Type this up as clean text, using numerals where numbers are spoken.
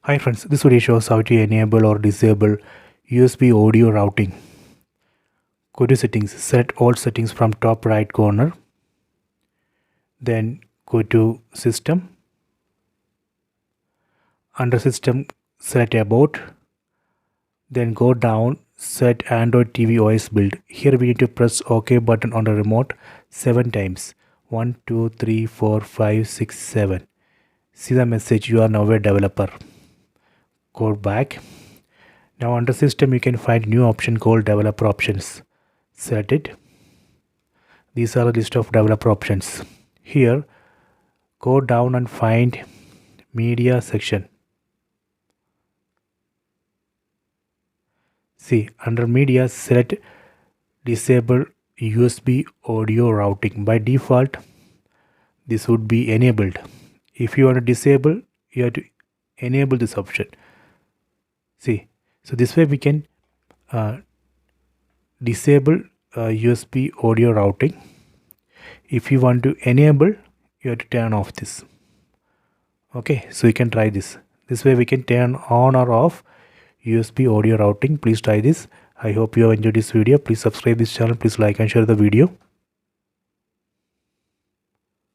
Hi friends, this video shows how to enable or disable USB audio routing. Go to settings, select all settings from top right corner. Then go to system. Under system, select about. Then go down, set Android TV OS build. Here we need to press OK button on the remote 7 times. 1, 2, 3, 4, 5, 6, 7. See the message, you are now a developer. Go back. Now under system you can find new option called developer options. Select it. These are the list of developer options. Here go down and find media section. See, under media select disable USB audio routing. By default this would be enabled. If you want to disable, you have to enable this option. See, so this way we can disable USB audio routing. If you want to enable, you have to turn off this. Okay, so you can try this. This way we can turn on or off USB audio routing. Please try this. I hope you have enjoyed this video. Please subscribe this channel. Please like and share the video.